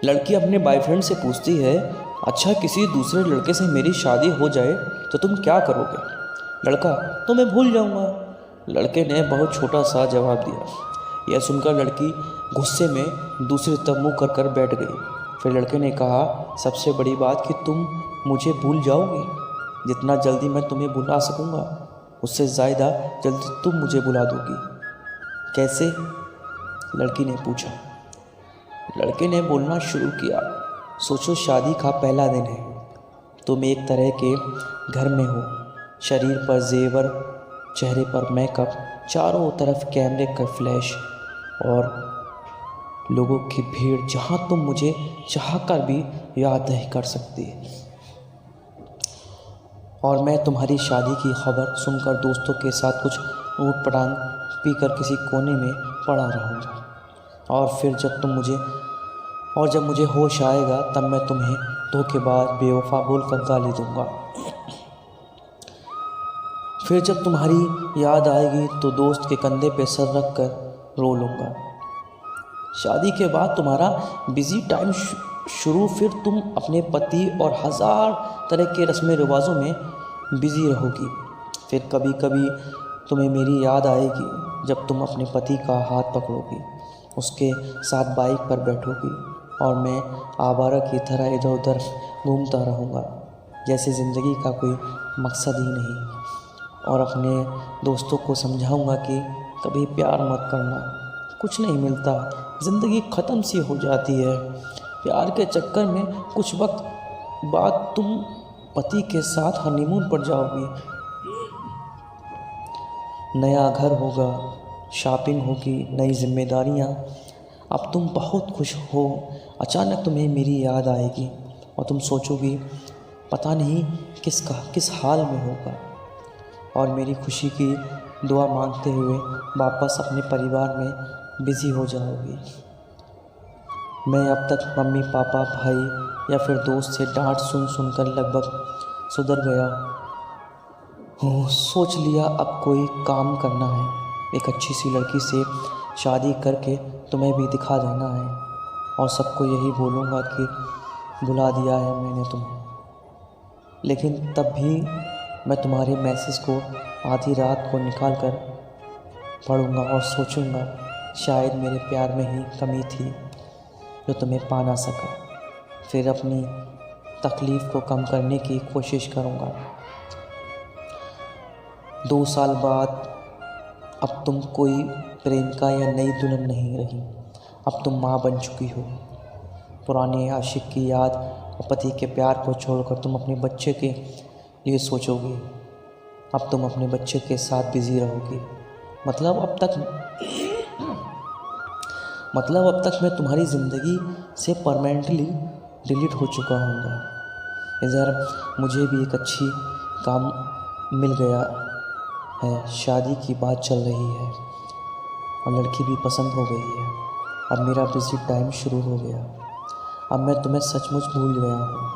लड़की अपने बॉयफ्रेंड से पूछती है, अच्छा किसी दूसरे लड़के से मेरी शादी हो जाए तो तुम क्या करोगे? लड़का, तो मैं भूल जाऊंगा। लड़के ने बहुत छोटा सा जवाब दिया। यह सुनकर लड़की गुस्से में दूसरी तरफ मुंह कर कर बैठ गई। फिर लड़के ने कहा, सबसे बड़ी बात कि तुम मुझे भूल जाओगी। जितना जल्दी मैं तुम्हें भुला सकूंगा उससे ज़्यादा जल्दी तुम मुझे भुला दोगी। कैसे? लड़की ने पूछा। लड़के ने बोलना शुरू किया, सोचो शादी का पहला दिन है। तुम एक तरह के घर में हो, शरीर पर जेवर, चेहरे पर मेकअप, चारों तरफ कैमरे का फ्लैश और लोगों की भीड़, जहां तुम मुझे चाहकर भी याद नहीं कर सकती। और मैं तुम्हारी शादी की खबर सुनकर दोस्तों के साथ कुछ ऊट पटांग पीकर किसी कोने में पड़ा रहूँगा। और जब मुझे होश आएगा तब मैं तुम्हें धोखेबाज बेवफा बोलकर गाली दूंगा। फिर जब तुम्हारी याद आएगी तो दोस्त के कंधे पे सर रख कर रो लूँगा। शादी के बाद तुम्हारा बिजी टाइम शुरू, फिर तुम अपने पति और हज़ार तरह के रस्म रिवाजों में बिजी रहोगी। फिर कभी कभी तुम्हें मेरी याद आएगी जब तुम अपने पति का हाथ पकड़ोगी, उसके साथ बाइक पर बैठोगी और मैं आवारा की तरह इधर उधर घूमता रहूँगा जैसे ज़िंदगी का कोई मकसद ही नहीं। और अपने दोस्तों को समझाऊँगा कि कभी प्यार मत करना, कुछ नहीं मिलता, ज़िंदगी ख़त्म सी हो जाती है। प्यार के चक्कर में कुछ वक्त बाद तुम पति के साथ हनीमून पर जाओगी, नया घर होगा, शॉपिंग होगी, नई जिम्मेदारियाँ। अब तुम बहुत खुश हो, अचानक तुम्हें मेरी याद आएगी और तुम सोचोगी पता नहीं किस हाल में होगा, और मेरी खुशी की दुआ मांगते हुए वापस अपने परिवार में बिज़ी हो जाओगी। मैं अब तक मम्मी पापा भाई या फिर दोस्त से डांट सुन सुनकर लगभग सुधर गया हूँ। सोच लिया अब कोई काम करना है, एक अच्छी सी लड़की से शादी करके तुम्हें भी दिखा देना है और सबको यही बोलूँगा कि बुला दिया है मैंने तुम्हें। लेकिन तब भी मैं तुम्हारे मैसेज को आधी रात को निकाल कर पढ़ूँगा और सोचूँगा शायद मेरे प्यार में ही कमी थी जो तुम्हें पा ना सका। फिर अपनी तकलीफ़ को कम करने की कोशिश करूँगा। 2 साल बाद अब तुम कोई प्रेमिका या नई दुल्हन नहीं रही, अब तुम माँ बन चुकी हो। पुराने आशिक की याद और पति के प्यार को छोड़कर तुम अपने बच्चे के लिए सोचोगी। अब तुम अपने बच्चे के साथ बिज़ी रहोगी। मतलब अब तक मैं तुम्हारी ज़िंदगी से परमानेंटली डिलीट हो चुका हूँगा। इधर मुझे भी एक अच्छी काम मिल गया है, शादी की बात चल रही है और लड़की भी पसंद हो गई है। अब मेरा बिजी टाइम शुरू हो गया। अब मैं तुम्हें सचमुच भूल गया हूँ।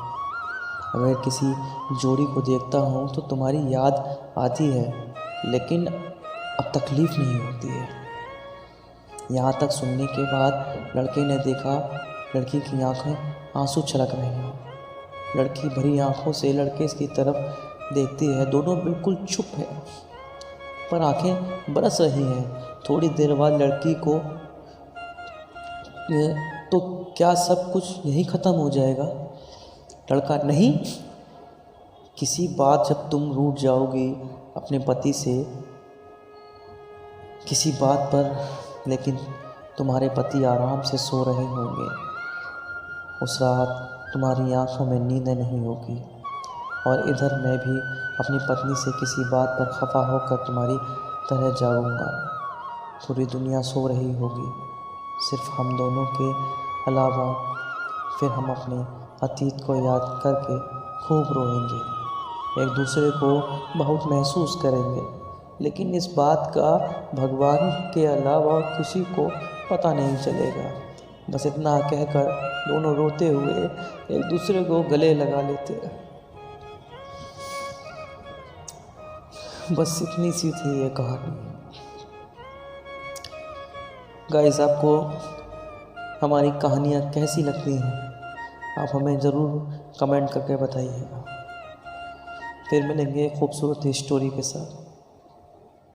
अगर किसी जोड़ी को देखता हूँ तो तुम्हारी याद आती है, लेकिन अब तकलीफ़ नहीं होती है। यहाँ तक सुनने के बाद लड़के ने देखा लड़की की आंखें आंसू छलक रहे हैं। लड़की भरी आंखों से लड़के की तरफ देखती है। दोनों बिल्कुल चुप है पर आंखें बरस रही हैं। थोड़ी देर बाद लड़की को तो क्या सब कुछ यहीं ख़त्म हो जाएगा? लड़का, नहीं, किसी बात जब तुम रूठ जाओगी अपने पति से किसी बात पर, लेकिन तुम्हारे पति आराम से सो रहे होंगे, उस रात तुम्हारी आंखों में नींद नहीं होगी और इधर मैं भी अपनी पत्नी से किसी बात पर खफा होकर तुम्हारी तरह जागूंगा। पूरी दुनिया सो रही होगी, सिर्फ हम दोनों के अलावा। फिर हम अपने अतीत को याद करके खूब रोएंगे, एक दूसरे को बहुत महसूस करेंगे, लेकिन इस बात का भगवान के अलावा किसी को पता नहीं चलेगा। बस इतना कहकर दोनों रोते हुए एक दूसरे को गले लगा लेते हैं। बस इतनी सी थी ये कहानी। गाइस, आपको हमारी कहानियाँ कैसी लगती हैं, आप हमें ज़रूर कमेंट करके बताइएगा। फिर मिलेंगे खूबसूरत स्टोरी के साथ।